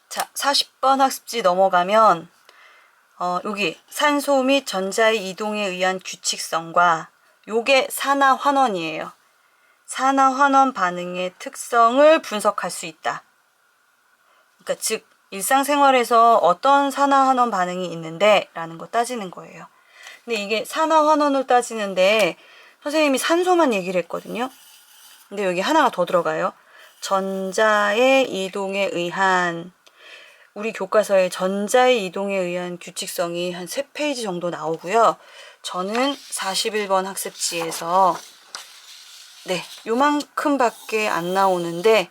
자, 40번 학습지 넘어가면 여기 산소 및 전자의 이동에 의한 규칙성과 요게 산화환원이에요. 산화환원 반응의 특성을 분석할 수 있다. 그러니까 즉 일상생활에서 어떤 산화환원 반응이 있는데 라는 거 따지는 거예요. 근데 이게 산화환원을 따지는데 선생님이 산소만 얘기를 했거든요. 근데 여기 하나가 더 들어가요. 전자의 이동에 의한, 우리 교과서에 전자의 이동에 의한 규칙성이 한 3페이지 정도 나오고요. 저는 41번 학습지에서 요만큼밖에 안 나오는데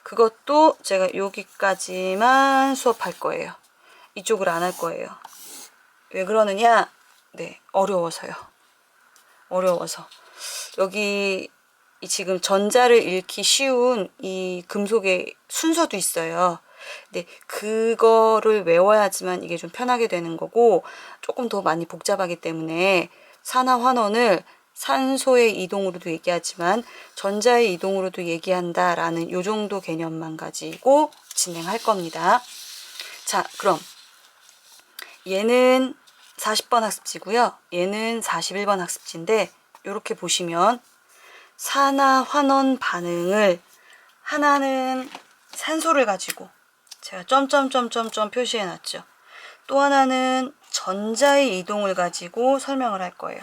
그것도 제가 여기까지만 수업할 거예요. 이쪽을 안 할 거예요. 왜 그러느냐? 어려워서요. 어려워서. 여기 지금 전자를 잃기 쉬운 이 금속의 순서도 있어요. 근데 그거를 외워야지만 이게 좀 편하게 되는 거고, 조금 더 많이 복잡하기 때문에 산화환원을 산소의 이동으로도 얘기하지만 전자의 이동으로도 얘기한다라는 요 정도 개념만 가지고 진행할 겁니다. 자, 그럼 얘는 40번 학습지고요. 얘는 41번 학습지인데 이렇게 보시면 산화환원 반응을, 하나는 산소를 가지고 제가 점점점점점 표시해 놨죠. 또 하나는 전자의 이동을 가지고 설명을 할 거예요.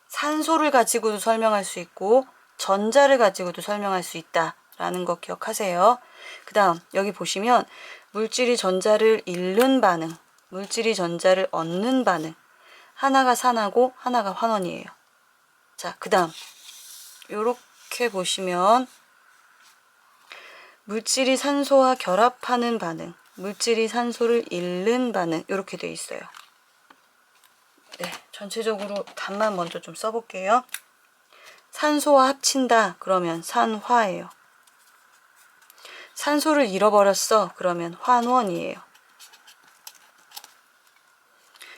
산소를 가지고도 설명할 수 있고 전자를 가지고도 설명할 수 있다라는 거 기억하세요. 그 다음 여기 보시면 물질이 전자를 잃는 반응, 물질이 전자를 얻는 반응, 하나가 산화고 하나가 환원이에요. 자, 그 다음 요렇게 보시면 물질이 산소와 결합하는 반응, 물질이 산소를 잃는 반응, 이렇게 돼 있어요. 전체적으로 답만 먼저 좀 써볼게요. 산소와 합친다 그러면 산화예요. 산소를 잃어버렸어 그러면 환원이에요.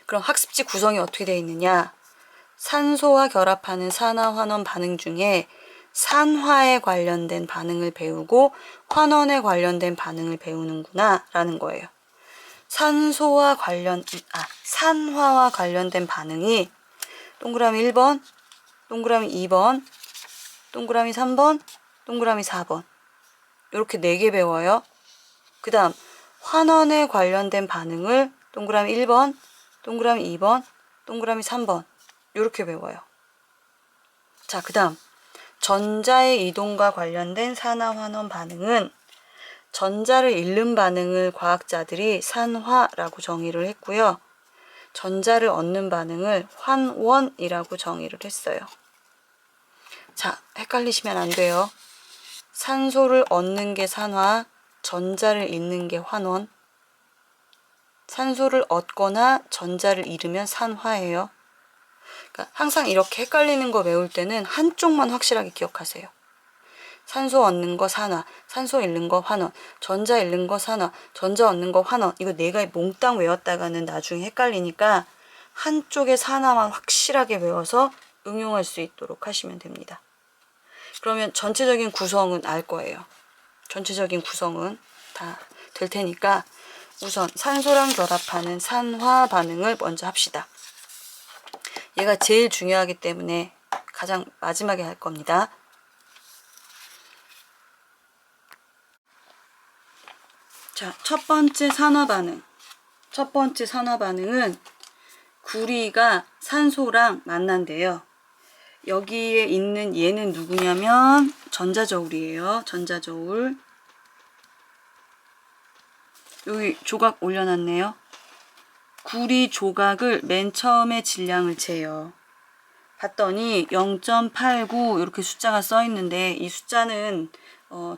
그럼 학습지 구성이 어떻게 되어 있느냐? 산소와 결합하는 산화환원 반응 중에 산화에 관련된 반응을 배우고 환원에 관련된 반응을 배우는구나 라는 거예요. 산화와 관련된 반응이 동그라미 1번, 동그라미 2번, 동그라미 3번, 동그라미 4번 이렇게 4개 배워요. 그 다음 환원에 관련된 반응을 동그라미 1번, 동그라미 2번, 동그라미 3번 이렇게 배워요. 자, 그 다음 전자의 이동과 관련된 산화환원 반응은 전자를 잃는 반응을 과학자들이 산화라고 정의를 했고요. 전자를 얻는 반응을 환원이라고 정의를 했어요. 자, 헷갈리시면 안 돼요. 산소를 얻는 게 산화, 전자를 잃는 게 환원. 산소를 얻거나 전자를 잃으면 산화예요. 그러니까 항상 이렇게 헷갈리는 거 외울 때는 한쪽만 확실하게 기억하세요. 산소 얻는 거 산화, 산소 잃는 거 환원, 전자 잃는 거 산화, 전자 얻는 거 환원. 이거 내가 몽땅 외웠다가는 나중에 헷갈리니까 한쪽의 산화만 확실하게 외워서 응용할 수 있도록 하시면 됩니다. 그러면 전체적인 구성은 알 거예요. 전체적인 구성은 다 될 테니까 우선 산소랑 결합하는 산화 반응을 먼저 합시다. 얘가 제일 중요하기 때문에 가장 마지막에 할 겁니다. 자, 첫 번째 산화 반응. 첫 번째 산화 반응은 구리가 산소랑 만난대요. 여기에 있는 얘는 누구냐면 전자저울이에요. 전자저울. 여기 조각 올려놨네요. 구리 조각을 맨 처음에 질량을 재요. 봤더니 0.89 이렇게 숫자가 써 있는데 이 숫자는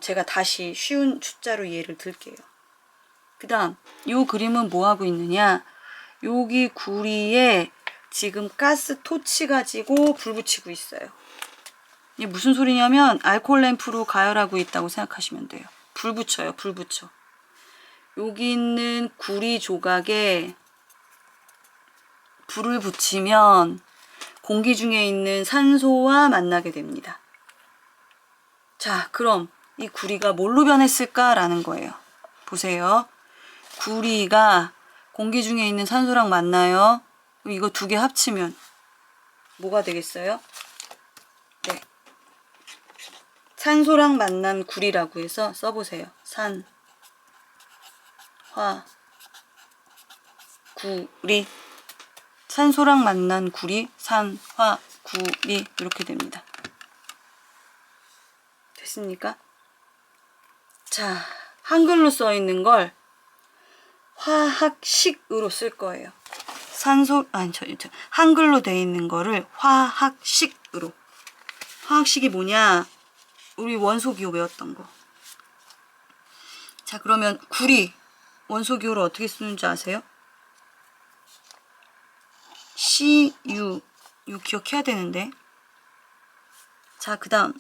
제가 다시 쉬운 숫자로 이해를 들게요. 그 다음 이 그림은 뭐 하고 있느냐? 여기 구리에 지금 가스 토치 가지고 불 붙이고 있어요. 이게 무슨 소리냐면 알코올 램프로 가열하고 있다고 생각하시면 돼요. 불 붙여요. 불 붙여. 여기 있는 구리 조각에 불을 붙이면 공기 중에 있는 산소와 만나게 됩니다. 자, 그럼 이 구리가 뭘로 변했을까라는 거예요. 보세요. 구리가 공기 중에 있는 산소랑 만나요. 이거 두 개 합치면 뭐가 되겠어요? 네. 산소랑 만난 구리라고 해서 써보세요. 산, 화, 구리. 산소랑 만난 구리, 산, 화, 구리 이렇게 됩니다. 됐습니까? 자, 한글로 써 있는 걸 화학식으로 쓸 거예요. 한글로 돼 있는 거를 화학식으로. 화학식이 뭐냐? 우리 원소기호 외웠던 거. 자, 그러면 구리 원소기호를 어떻게 쓰는지 아세요? CU. 이거 기억해야 되는데. 자, 그 다음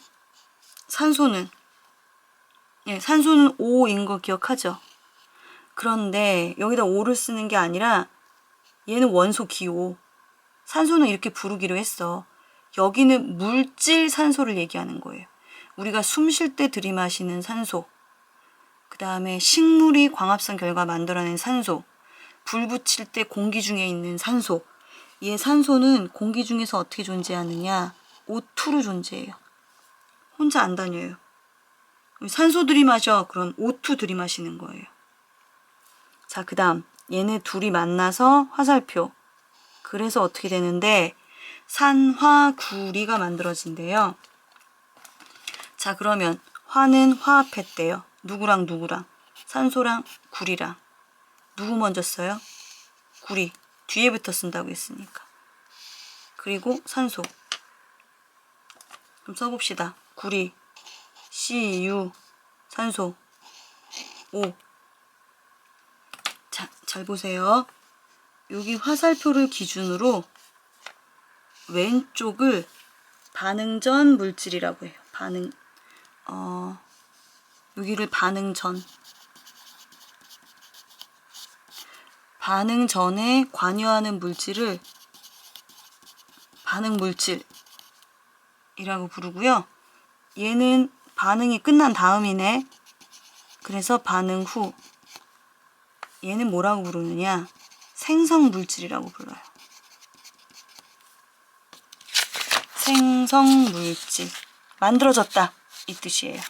산소는 산소는 O인 거 기억하죠? 그런데 여기다 O를 쓰는 게 아니라 얘는 원소 기호. 산소는 이렇게 부르기로 했어. 여기는 물질 산소를 얘기하는 거예요. 우리가 숨 쉴 때 들이마시는 산소. 그 다음에 식물이 광합성 결과 만들어낸 산소. 불 붙일 때 공기 중에 있는 산소. 얘 산소는 공기 중에서 어떻게 존재하느냐? O2로 존재해요. 혼자 안 다녀요. 산소 들이마셔. 그럼 O2 들이마시는 거예요. 자, 그 다음 얘네 둘이 만나서 화살표. 그래서 어떻게 되는데 산화구리가 만들어진대요. 자, 그러면 화는 화합했대요. 누구랑 누구랑? 산소랑 구리랑. 누구 먼저 써요? 구리. 뒤에부터 쓴다고 했으니까. 그리고 산소. 그럼 써봅시다. 구리, CU, 산소, O. 자, 잘 보세요. 여기 화살표를 기준으로 왼쪽을 반응 전 물질이라고 해요. 여기를 반응 전. 반응 전에 관여하는 물질을 반응 물질이라고 부르고요. 얘는 반응이 끝난 다음이네. 그래서 반응 후. 얘는 뭐라고 부르느냐? 생성 물질이라고 불러요. 생성 물질. 만들어졌다. 이 뜻이에요.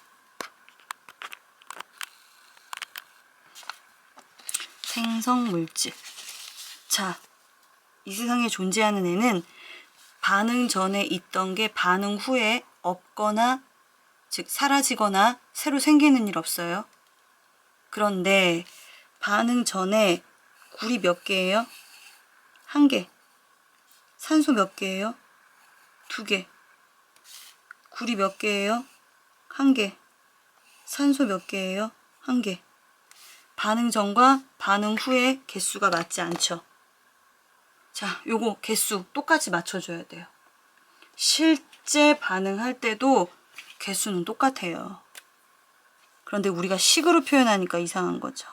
생성 물질. 자, 이 세상에 존재하는 애는 반응 전에 있던 게 반응 후에 없거나, 즉 사라지거나 새로 생기는 일 없어요. 그런데 반응 전에 구리 몇 개예요? 1개. 산소 몇 개예요? 2개. 구리 몇 개예요? 1개. 산소 몇 개예요? 1개. 반응 전과 반응 후의 개수가 맞지 않죠. 자, 요거 개수 똑같이 맞춰줘야 돼요. 실제 반응할 때도 개수는 똑같아요. 그런데 우리가 식으로 표현하니까 이상한 거죠.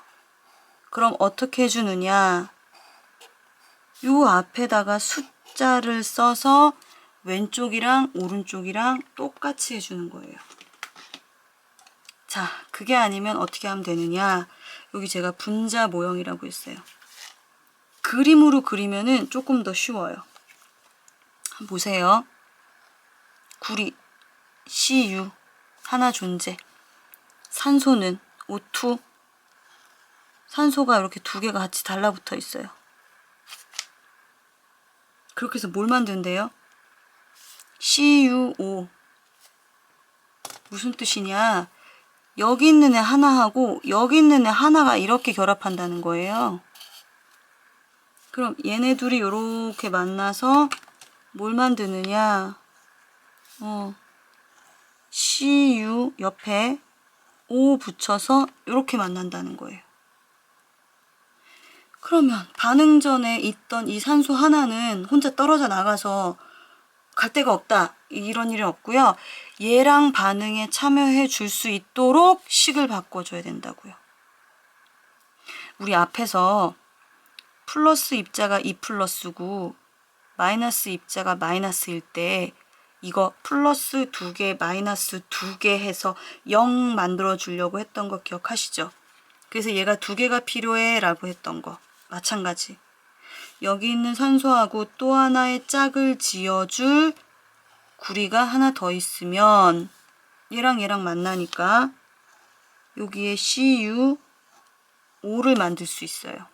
그럼 어떻게 해주느냐? 요 앞에다가 숫자를 써서 왼쪽이랑 오른쪽이랑 똑같이 해주는 거예요. 자, 그게 아니면 어떻게 하면 되느냐? 여기 제가 분자 모형이라고 했어요. 그림으로 그리면은 조금 더 쉬워요. 한번 보세요. 구리, CU, 하나 존재. 산소는 O2. 산소가 이렇게 2개가 같이 달라붙어 있어요. 그렇게 해서 뭘 만든대요? CuO. 무슨 뜻이냐? 여기 있는 애 하나하고 여기 있는 애 하나가 이렇게 결합한다는 거예요. 그럼 얘네 둘이 이렇게 만나서 뭘 만드느냐? CU 옆에 O 붙여서 이렇게 만난다는 거예요. 그러면 반응 전에 있던 이 산소 하나는 혼자 떨어져 나가서 갈 데가 없다. 이런 일은 없고요. 얘랑 반응에 참여해 줄 수 있도록 식을 바꿔줘야 된다고요. 우리 앞에서 플러스 입자가 2 플러스고 마이너스 입자가 마이너스일 때 이거 플러스 2개, 마이너스 2개 해서 0 만들어 주려고 했던 거 기억하시죠? 그래서 얘가 2개가 필요해 라고 했던 거 마찬가지. 여기 있는 산소하고 또 하나의 짝을 지어줄 구리가 하나 더 있으면 얘랑 얘랑 만나니까 여기에 CuO를 만들 수 있어요.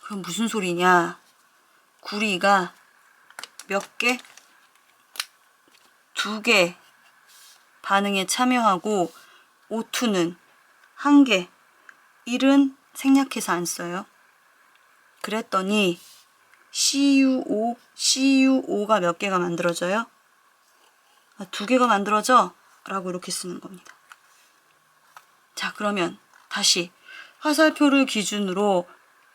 그럼 무슨 소리냐? 구리가 몇 개? 2개 반응에 참여하고 O2는 1개. 1은 생략해서 안 써요. 그랬더니 CuO가 몇 개가 만들어져요? 2개가 만들어져? 라고 이렇게 쓰는 겁니다. 자, 그러면 다시 화살표를 기준으로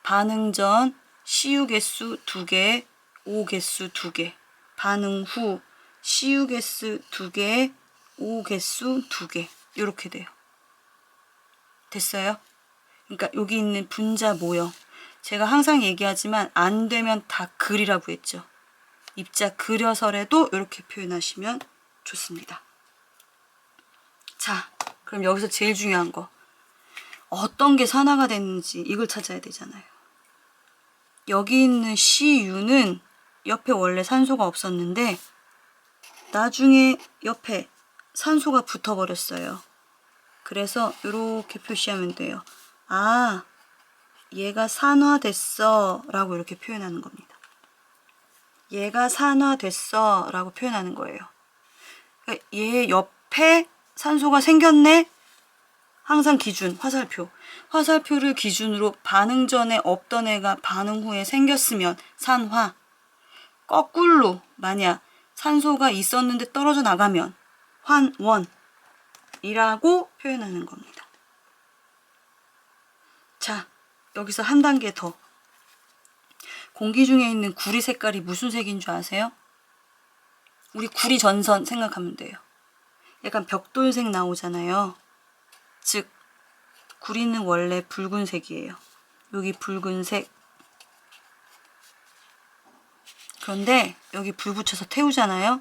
반응 전 CU 개수 2개, O 개수 2개, 반응 후 CU 개수 2개, O 개수 2개 이렇게 돼요. 됐어요? 그러니까 여기 있는 분자 모형, 제가 항상 얘기하지만 안 되면 다 그리라고 했죠. 입자 그려서라도 이렇게 표현하시면 좋습니다. 자, 그럼 여기서 제일 중요한 거, 어떤 게 산화가 됐는지 이걸 찾아야 되잖아요. 여기 있는 CU는 옆에 원래 산소가 없었는데 나중에 옆에 산소가 붙어버렸어요. 그래서 이렇게 표시하면 돼요. 아, 얘가 산화됐어 라고 이렇게 표현하는 겁니다. 얘가 산화됐어 라고 표현하는 거예요. 그러니까 얘 옆에 산소가 생겼네? 항상 기준, 화살표를 기준으로 반응 전에 없던 애가 반응 후에 생겼으면 산화. 거꾸로 만약 산소가 있었는데 떨어져 나가면 환원이라고 표현하는 겁니다. 자, 여기서 한 단계 더. 공기 중에 있는 구리 색깔이 무슨 색인 줄 아세요? 우리 구리 전선 생각하면 돼요. 약간 벽돌색 나오잖아요. 즉, 구리는 원래 붉은색이에요. 여기 붉은색. 그런데 여기 불 붙여서 태우잖아요.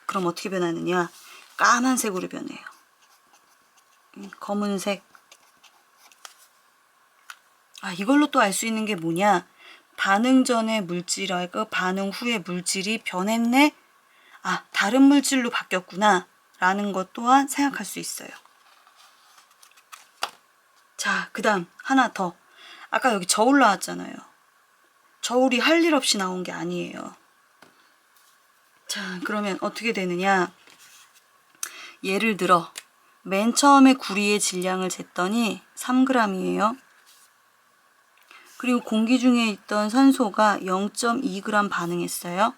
그럼 어떻게 변하느냐? 까만색으로 변해요. 검은색. 아, 이걸로 또 알 수 있는 게 뭐냐? 반응 전의 물질하고 반응 후의 물질이 변했네? 아, 다른 물질로 바뀌었구나 라는 것 또한 생각할 수 있어요. 자, 그 다음 하나 더. 아까 여기 저울 나왔잖아요. 저울이 할 일 없이 나온 게 아니에요. 자, 그러면 어떻게 되느냐? 예를 들어 맨 처음에 구리의 질량을 쟀더니 3g이에요. 그리고 공기 중에 있던 산소가 0.2g 반응했어요.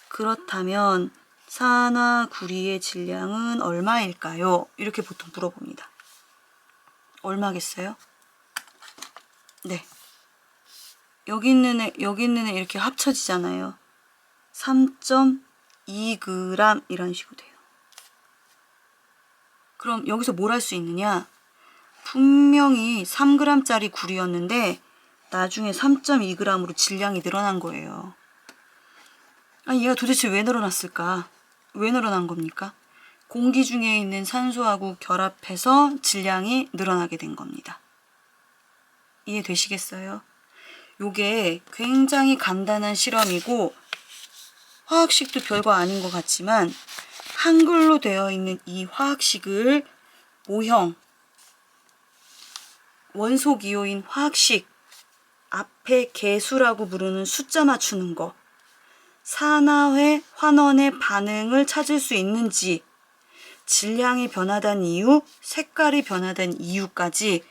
그렇다면 산화 구리의 질량은 얼마일까요? 이렇게 보통 물어봅니다. 얼마겠어요? 네. 여기 있는 애 이렇게 합쳐지잖아요. 3.2g 이런 식으로 돼요. 그럼 여기서 뭘 할 수 있느냐? 분명히 3g짜리 구리였는데 나중에 3.2g으로 질량이 늘어난 거예요. 아니, 얘가 도대체 왜 늘어났을까? 왜 늘어난 겁니까? 공기 중에 있는 산소하고 결합해서 질량이 늘어나게 된 겁니다. 이해되시겠어요? 요게 굉장히 간단한 실험이고 화학식도 별거 아닌 것 같지만 한글로 되어 있는 이 화학식을 모형, 원소기호인 화학식 앞에 개수라고 부르는 숫자 맞추는 거, 산화회 환원의 반응을 찾을 수 있는지, 질량이 변화된 이유, 색깔이 변화된 이유까지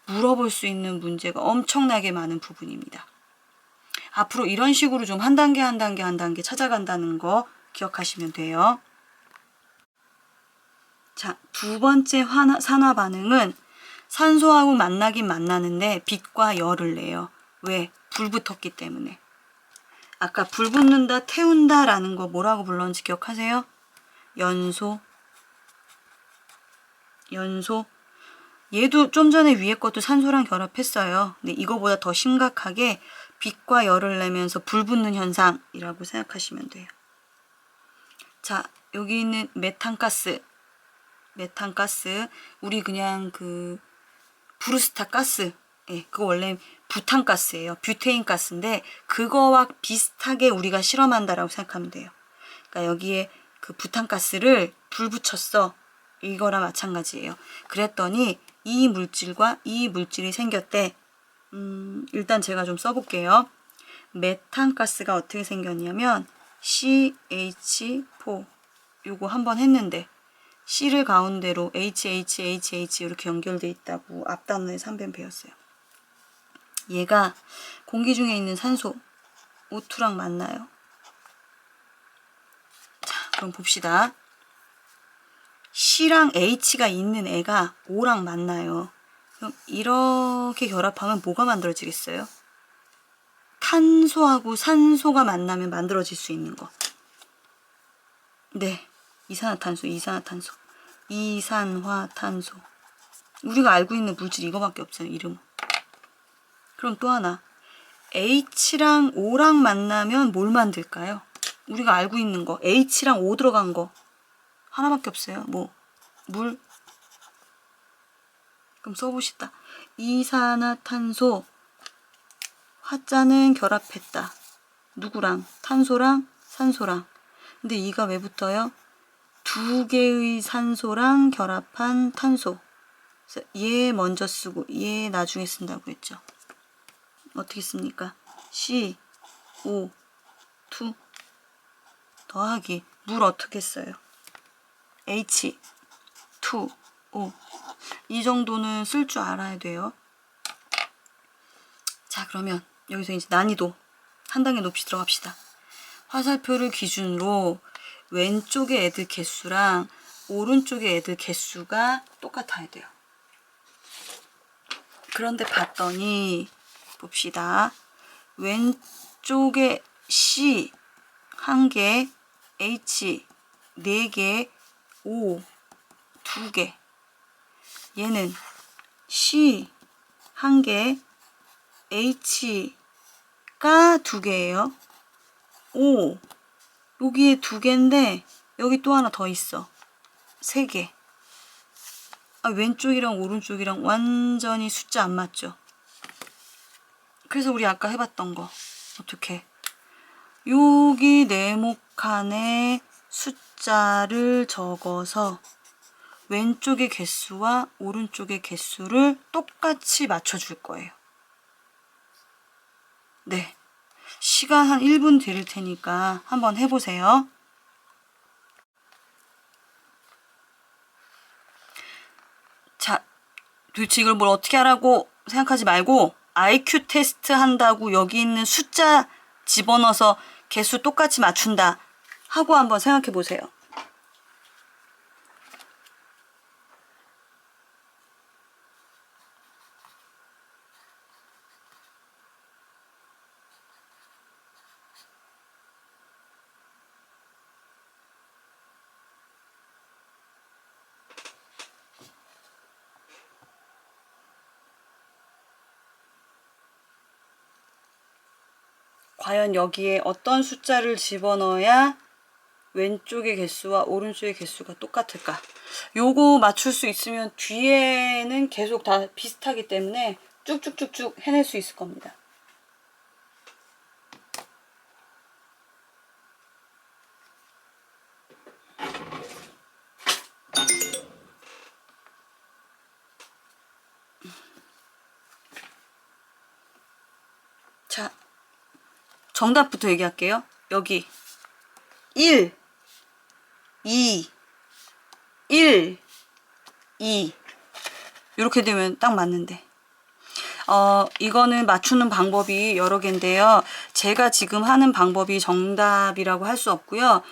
물어볼 수 있는 문제가 엄청나게 많은 부분입니다. 앞으로 이런 식으로 좀 한 단계 찾아간다는 거 기억하시면 돼요. 자, 두 번째 산화 반응은 산소하고 만나긴 만나는데 빛과 열을 내요. 왜? 불 붙었기 때문에. 아까 불 붙는다, 태운다 라는 거 뭐라고 불렀는지 기억하세요? 연소. 얘도 좀 전에 위에 것도 산소랑 결합했어요. 근데 이거보다 더 심각하게 빛과 열을 내면서 불 붙는 현상이라고 생각하시면 돼요. 자, 여기 있는 메탄가스, 우리 그냥 그 브루스타 가스, 예, 그거 원래 부탄가스예요. 뷰테인 가스인데 그거와 비슷하게 우리가 실험한다라고 생각하면 돼요. 그러니까 여기에 그 부탄가스를 불 붙였어. 이거랑 마찬가지예요. 그랬더니 이 물질과 이 물질이 생겼대. 일단 제가 좀 써볼게요. 메탄가스가 어떻게 생겼냐면 CH4 요거 한번 했는데 C를 가운데로 HHHH 이렇게 연결돼 있다고 앞 단원에서 한 번 배웠어요. 얘가 공기 중에 있는 산소 O2랑 만나요. 자, 그럼 봅시다. C랑 H가 있는 애가 O랑 만나요. 그럼 이렇게 결합하면 뭐가 만들어지겠어요? 탄소하고 산소가 만나면 만들어질 수 있는 거. 네, 이산화탄소. 이산화탄소. 우리가 알고 있는 물질 이거밖에 없잖아요, 이름은. 그럼 또 하나. H랑 O랑 만나면 뭘 만들까요? 우리가 알고 있는 거. H랑 O 들어간 거. 하나밖에 없어요. 뭐, 물. 그럼 써봅시다. 이산화탄소. 화자는 결합했다. 누구랑? 탄소랑 산소랑. 근데 이가 왜 붙어요? 두 개의 산소랑 결합한 탄소. 그래서 얘 먼저 쓰고 얘 나중에 쓴다고 했죠. 어떻게 씁니까? CO2 더하기 물 어떻게 써요? H2O. 이 정도는 쓸 줄 알아야 돼요. 자, 그러면 여기서 이제 난이도 한 단계 높이 들어갑시다. 화살표를 기준으로 왼쪽의 애들 개수랑 오른쪽의 애들 개수가 똑같아야 돼요. 그런데 봤더니 봅시다. 왼쪽에 C 1개, H 4개, O 2개. 얘는 C 1개, H가 2개예요. O 여기에 2개인데 여기 또 하나 더 있어. 3개. 아, 왼쪽이랑 오른쪽이랑 완전히 숫자 안 맞죠? 그래서 우리 아까 해봤던 거 어떻게? 여기 네모칸에 숫자를 적어서 왼쪽의 개수와 오른쪽의 개수를 똑같이 맞춰줄 거예요. 네. 시간 한 1분 드릴 테니까 한번 해보세요. 자, 도대체 이걸 뭘 어떻게 하라고 생각하지 말고 IQ 테스트 한다고 여기 있는 숫자 집어넣어서 개수 똑같이 맞춘다 하고 한번 생각해 보세요. 과연 여기에 어떤 숫자를 집어넣어야 왼쪽의 개수와 오른쪽의 개수가 똑같을까? 요거 맞출 수 있으면 뒤에는 계속 다 비슷하기 때문에 쭉쭉쭉쭉 해낼 수 있을 겁니다. 자, 정답부터 얘기할게요. 여기 1, 2, 1, 2 이렇게 되면 딱 맞는데 이거는 맞추는 방법이 여러 개인데요. 제가 지금 하는 방법이 정답이라고 할 수 없고요.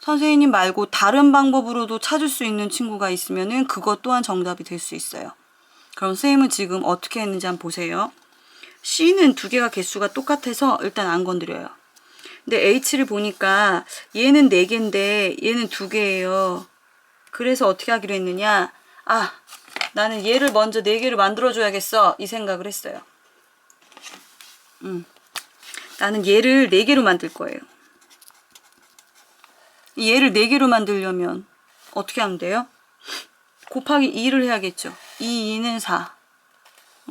선생님 말고 다른 방법으로도 찾을 수 있는 친구가 있으면은 그것 또한 정답이 될 수 있어요. 그럼 선생님은 지금 어떻게 했는지 한번 보세요. C는 두 개가 개수가 똑같아서 일단 안 건드려요. 근데 H를 보니까 얘는 4개인데 얘는 2개예요. 그래서 어떻게 하기로 했느냐. 아, 나는 얘를 먼저 4개를 만들어줘야겠어. 이 생각을 했어요. 나는 얘를 4개로 만들 거예요. 얘를 4개로 만들려면 어떻게 하면 돼요? 곱하기 2를 해야겠죠. 2, 2는 4.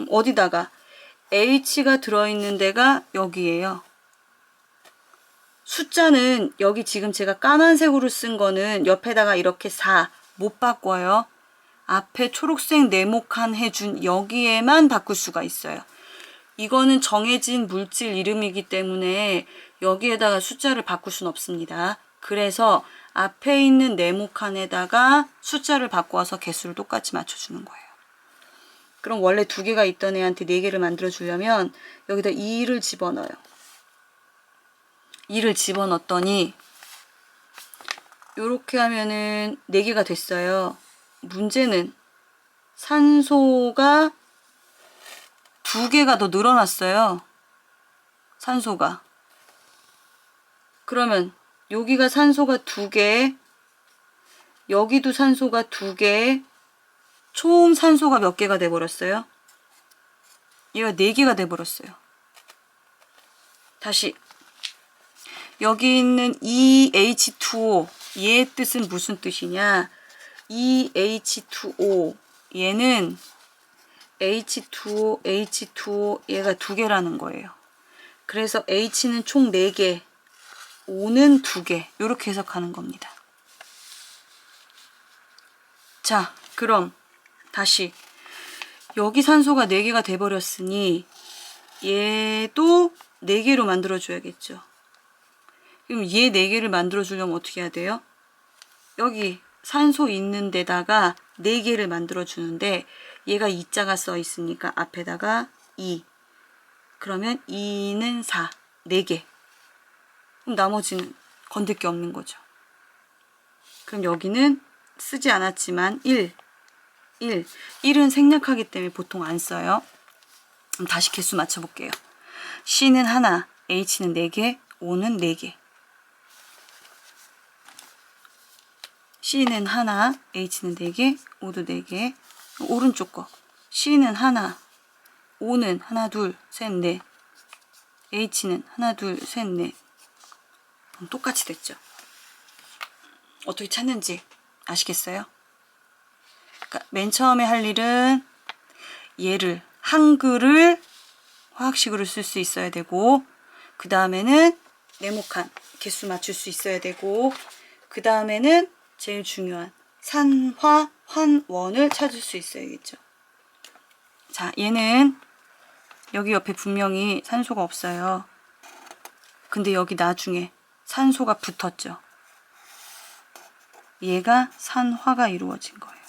어디다가? H가 들어있는 데가 여기에요. 숫자는 여기 지금 제가 까만색으로 쓴 거는 옆에다가 이렇게 4 못 바꿔요. 앞에 초록색 네모칸 해준 여기에만 바꿀 수가 있어요. 이거는 정해진 물질 이름이기 때문에 여기에다가 숫자를 바꿀 수는 없습니다. 그래서 앞에 있는 네모칸에다가 숫자를 바꿔서 개수를 똑같이 맞춰주는 거예요. 그럼 원래 2개가 있던 애한테 4개를 만들어 주려면 여기다 2를 집어넣어요. 2를 집어넣었더니 이렇게 하면은 4개가 됐어요. 문제는 산소가 2개가 더 늘어났어요. 산소가. 그러면 여기가 산소가 2개, 여기도 산소가 2개, 총 산소가 몇 개가 돼버렸어요? 얘가 4개가 돼버렸어요. 다시 여기 있는 EH2O 얘의 뜻은 무슨 뜻이냐? EH2O 얘는 H2O, H2O 얘가 2개라는 거예요. 그래서 H는 총 4개, O는 2개 이렇게 해석하는 겁니다. 자, 그럼 다시 여기 산소가 4개가 돼버렸으니 얘도 4개로 만들어줘야겠죠. 그럼 얘 4개를 만들어주려면 어떻게 해야 돼요? 여기 산소 있는 데다가 4개를 만들어주는데 얘가 2자가 써 있으니까 앞에다가 2. 그러면 2는 4, 4개. 그럼 나머지는 건들 게 없는 거죠. 그럼 여기는 쓰지 않았지만 1. 1은 생략하기 때문에 보통 안 써요. 그럼 다시 개수 맞춰볼게요. C는 하나, H는 4개, O는 4개. C는 하나, H는 4개, O도 4개. 오른쪽 거. C는 하나, O는 하나, 둘, 셋, 넷. H는 하나, 둘, 셋, 넷. 그럼 똑같이 됐죠. 어떻게 찾는지 아시겠어요? 그러니까 맨 처음에 할 일은 얘를 한글을 화학식으로 쓸 수 있어야 되고, 그 다음에는 네모칸 개수 맞출 수 있어야 되고, 그 다음에는 제일 중요한 산화 환원을 찾을 수 있어야겠죠. 자, 얘는 여기 옆에 분명히 산소가 없어요. 근데 여기 나중에 산소가 붙었죠. 얘가 산화가 이루어진 거예요.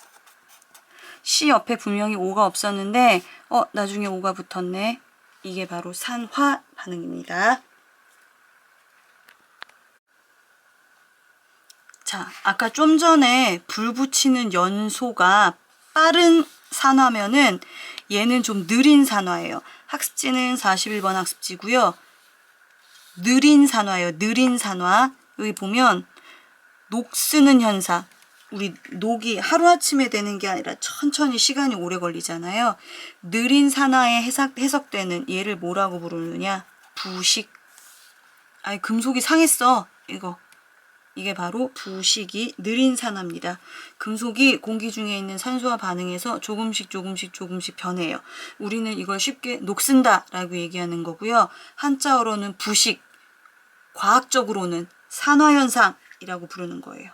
C 옆에 분명히 O가 없었는데 나중에 O가 붙었네. 이게 바로 산화 반응입니다. 자, 아까 좀 전에 불 붙이는 연소가 빠른 산화면은 얘는 좀 느린 산화예요. 학습지는 41번 학습지고요. 느린 산화예요. 느린 산화. 여기 보면 녹쓰는 현상. 우리 녹이 하루아침에 되는 게 아니라 천천히 시간이 오래 걸리잖아요. 느린 산화에 해석되는 얘를 뭐라고 부르느냐? 부식. 아니, 금속이 상했어. 이게 바로 부식이 느린 산화입니다. 금속이 공기 중에 있는 산소와 반응해서 조금씩 변해요. 우리는 이걸 쉽게 녹슨다 라고 얘기하는 거고요. 한자어로는 부식, 과학적으로는 산화현상이라고 부르는 거예요.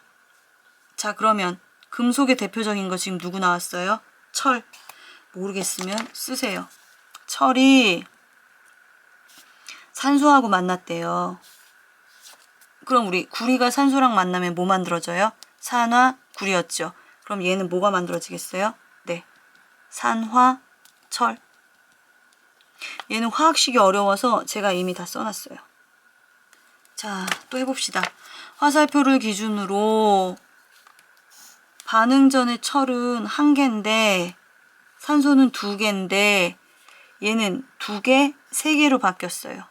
자, 그러면 금속의 대표적인 거 지금 누구 나왔어요? 철. 모르겠으면 쓰세요. 철이 산소하고 만났대요. 그럼 우리 구리가 산소랑 만나면 뭐 만들어져요? 산화구리였죠. 그럼 얘는 뭐가 만들어지겠어요? 네, 산화철. 얘는 화학식이 어려워서 제가 이미 다 써놨어요. 자, 또 해봅시다. 화살표를 기준으로 반응 전의 철은 1개인데 산소는 2개인데 얘는 2개, 3개로 바뀌었어요.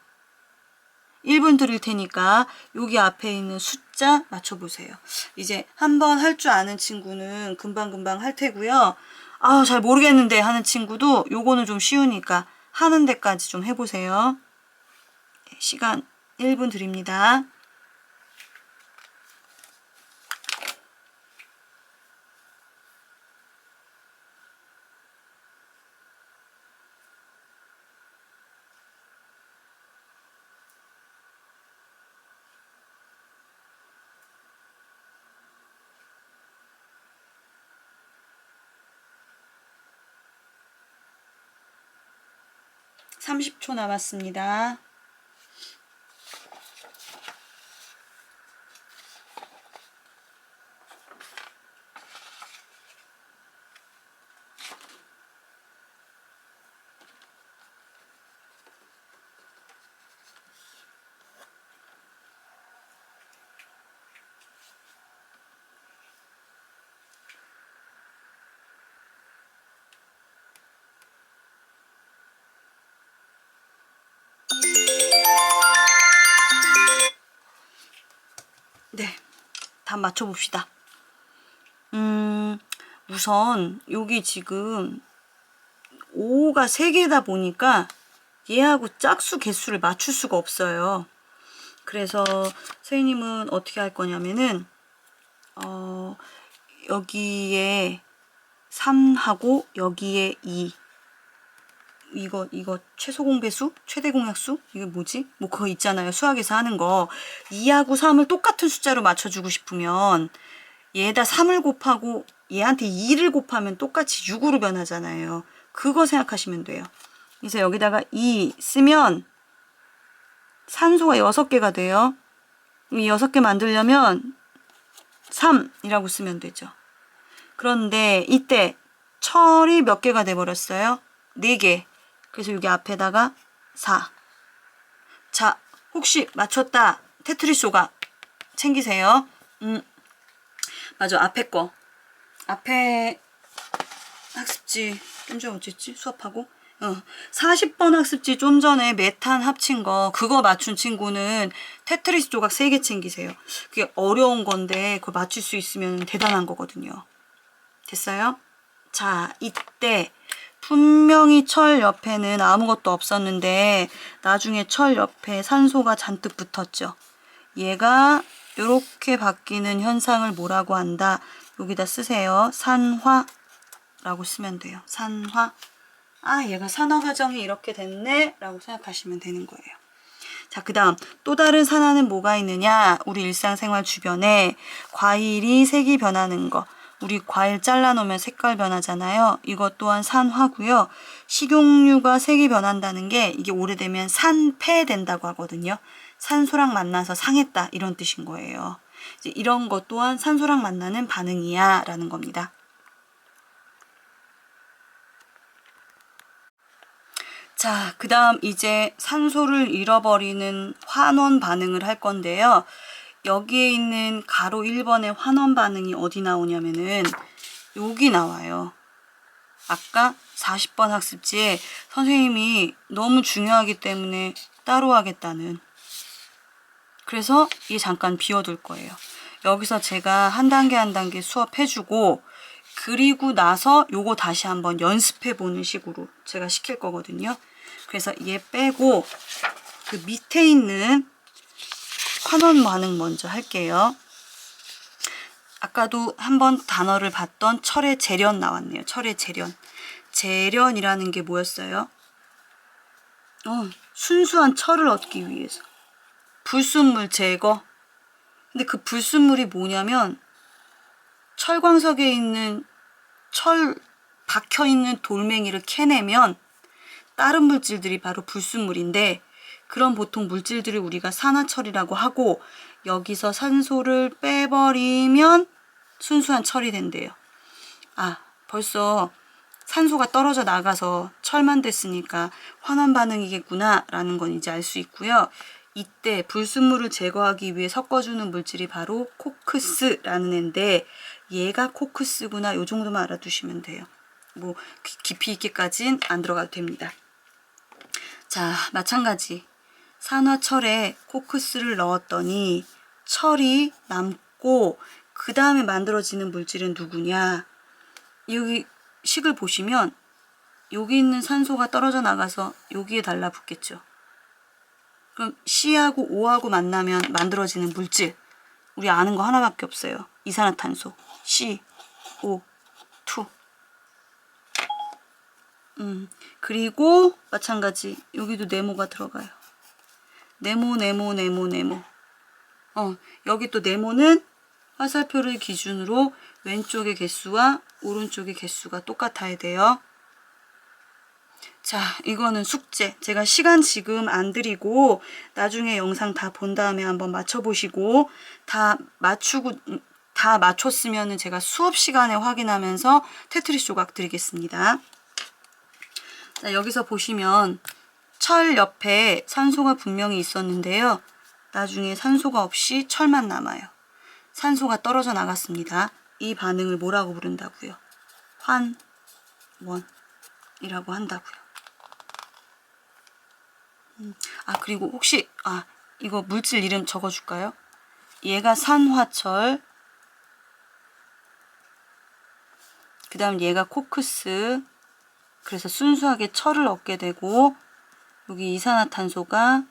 1분 드릴 테니까 여기 앞에 있는 숫자 맞춰보세요. 이제 한번 할 줄 아는 친구는 금방금방 할 테고요. 잘 모르겠는데 하는 친구도 요거는 좀 쉬우니까 하는 데까지 좀 해보세요. 시간 1분 드립니다. 30초 남았습니다. 네, 답 맞춰봅시다. 우선 여기 지금 5가 3개다 보니까 얘하고 짝수 개수를 맞출 수가 없어요. 그래서 선생님은 어떻게 할 거냐면은 여기에 3하고 여기에 2, 이거 최소 공배수? 최대 공약수? 이게 뭐지? 뭐 그거 있잖아요. 수학에서 하는 거. 2하고 3을 똑같은 숫자로 맞춰주고 싶으면 얘에다 3을 곱하고 얘한테 2를 곱하면 똑같이 6으로 변하잖아요. 그거 생각하시면 돼요. 그래서 여기다가 2 쓰면 산소가 6개가 돼요. 이 6개 만들려면 3이라고 쓰면 되죠. 그런데 이때 철이 몇 개가 돼버렸어요? 4개. 그래서 여기 앞에다가 4. 자, 혹시 맞췄다. 테트리스 조각 챙기세요. 맞아, 앞에 거. 앞에 학습지 언제 어쨌지? 수업하고 40번 학습지 좀 전에 메탄 합친 거 그거 맞춘 친구는 테트리스 조각 3개 챙기세요. 그게 어려운 건데 그걸 맞출 수 있으면 대단한 거거든요. 됐어요? 자, 이때 분명히 철 옆에는 아무것도 없었는데 나중에 철 옆에 산소가 잔뜩 붙었죠. 얘가 이렇게 바뀌는 현상을 뭐라고 한다? 여기다 쓰세요. 산화라고 쓰면 돼요. 산화. 아, 얘가 산화 과정이 이렇게 됐네 라고 생각하시면 되는 거예요. 자, 그 다음 또 다른 산화는 뭐가 있느냐? 우리 일상생활 주변에 과일이 색이 변하는 거. 우리 과일 잘라놓으면 색깔 변하잖아요. 이것 또한 산화고요. 식용유가 색이 변한다는 게 이게 오래되면 산패된다고 하거든요. 산소랑 만나서 상했다 이런 뜻인 거예요. 이제 이런 것 또한 산소랑 만나는 반응이야 라는 겁니다. 자, 그 다음 이제 산소를 잃어버리는 환원 반응을 할 건데요. 여기에 있는 가로 1번의 환원 반응이 어디 나오냐면은 여기 나와요. 아까 40번 학습지에 선생님이 너무 중요하기 때문에 따로 하겠다는. 그래서 이 잠깐 비워둘 거예요. 여기서 제가 한 단계 한 단계 수업해주고 그리고 나서 요거 다시 한번 연습해보는 식으로 제가 시킬 거거든요. 그래서 얘 빼고 그 밑에 있는 환원 반응 먼저 할게요. 아까도 한번 단어를 봤던 철의 재련 나왔네요. 철의 재련. 재련이라는 게 뭐였어요? 순수한 철을 얻기 위해서. 불순물 제거. 근데 그 불순물이 뭐냐면 철광석에 있는 철 박혀있는 돌멩이를 캐내면 다른 물질들이 바로 불순물인데 그런 보통 물질들을 우리가 산화철이라고 하고 여기서 산소를 빼버리면 순수한 철이 된대요. 아, 벌써 산소가 떨어져 나가서 철만 됐으니까 환원 반응이겠구나 라는 건 이제 알 수 있고요. 이때 불순물을 제거하기 위해 섞어주는 물질이 바로 코크스라는 애인데 얘가 코크스구나 요 정도만 알아두시면 돼요. 뭐 깊이 있게까지는 안 들어가도 됩니다. 자, 마찬가지 산화철에 코크스를 넣었더니 철이 남고 그 다음에 만들어지는 물질은 누구냐? 여기 식을 보시면 여기 있는 산소가 떨어져 나가서 여기에 달라붙겠죠. 그럼 C하고 O하고 만나면 만들어지는 물질 우리 아는 거 하나밖에 없어요. 이산화탄소 CO2. 그리고 마찬가지 여기도 네모가 들어가요. 네모. 여기 또 네모는 화살표를 기준으로 왼쪽의 개수와 오른쪽의 개수가 똑같아야 돼요. 자, 이거는 숙제. 제가 시간 지금 안 드리고 나중에 영상 다 본 다음에 한번 맞춰보시고 다 맞췄으면 제가 수업 시간에 확인하면서 테트리스 조각 드리겠습니다. 자, 여기서 보시면 철 옆에 산소가 분명히 있었는데요. 나중에 산소가 없이 철만 남아요. 산소가 떨어져 나갔습니다. 이 반응을 뭐라고 부른다고요? 환원이라고 한다고요. 그리고 혹시 이거 물질 이름 적어줄까요? 얘가 산화철, 그 다음 얘가 코크스. 그래서 순수하게 철을 얻게 되고 여기 이산화탄소가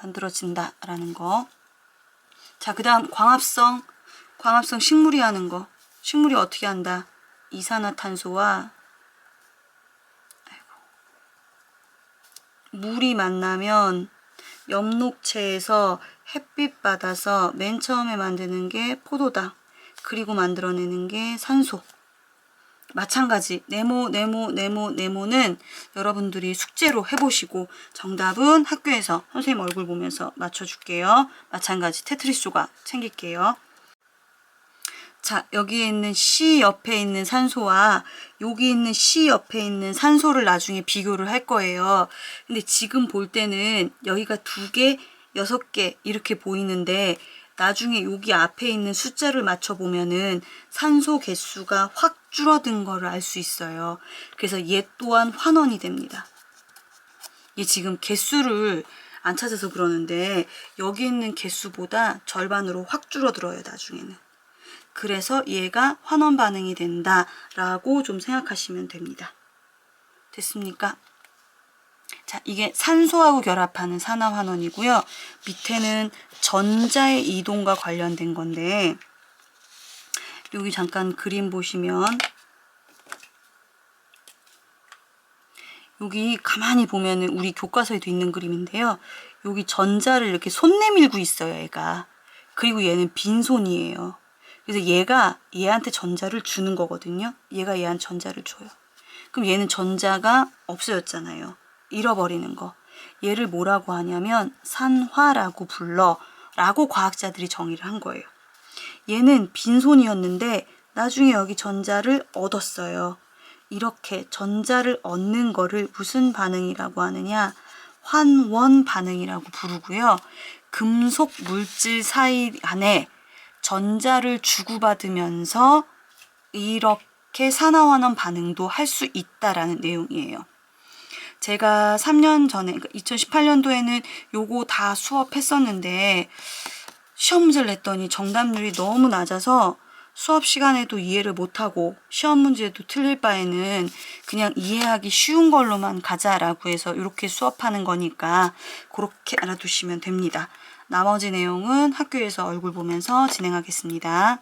만들어진다라는 거. 자, 그 다음 광합성 식물이 하는 거. 식물이 어떻게 한다? 이산화탄소와 물이 만나면 엽록체에서 햇빛 받아서 맨 처음에 만드는 게 포도당, 그리고 만들어내는 게 산소. 마찬가지 네모는 여러분들이 숙제로 해보시고 정답은 학교에서 선생님 얼굴 보면서 맞춰줄게요. 마찬가지 테트리스 조각 챙길게요. 자, 여기에 있는 C 옆에 있는 산소와 여기 있는 C 옆에 있는 산소를 나중에 비교를 할 거예요. 근데 지금 볼 때는 여기가 2개, 6개 이렇게 보이는데 나중에 여기 앞에 있는 숫자를 맞춰보면은 산소 개수가 확 줄어든 거를 알 수 있어요. 그래서 얘 또한 환원이 됩니다. 얘 지금 개수를 안 찾아서 그러는데 여기 있는 개수보다 절반으로 확 줄어들어요, 나중에는. 그래서 얘가 환원 반응이 된다라고 좀 생각하시면 됩니다. 됐습니까? 자, 이게 산소하고 결합하는 산화환원이고요. 밑에는 전자의 이동과 관련된 건데 여기 잠깐 그림 보시면 여기 가만히 보면은 우리 교과서에도 있는 그림인데요. 여기 전자를 이렇게 손 내밀고 있어요, 얘가. 그리고 얘는 빈손이에요. 그래서 얘가 얘한테 전자를 주는 거거든요. 얘가 얘한테 전자를 줘요. 그럼 얘는 전자가 없어졌잖아요. 잃어버리는 거. 얘를 뭐라고 하냐면 산화라고 불러 라고 과학자들이 정의를 한 거예요. 얘는 빈손이었는데 나중에 여기 전자를 얻었어요. 이렇게 전자를 얻는 거를 무슨 반응이라고 하느냐? 환원 반응이라고 부르고요. 금속 물질 사이 안에 전자를 주고받으면서 이렇게 산화환원 반응도 할 수 있다라는 내용이에요. 제가 3년 전에, 그러니까 2018년도에는 요거 다 수업했었는데 시험 문제를 냈더니 정답률이 너무 낮아서 수업 시간에도 이해를 못하고 시험 문제도 틀릴 바에는 그냥 이해하기 쉬운 걸로만 가자라고 해서 이렇게 수업하는 거니까 그렇게 알아두시면 됩니다. 나머지 내용은 학교에서 얼굴 보면서 진행하겠습니다.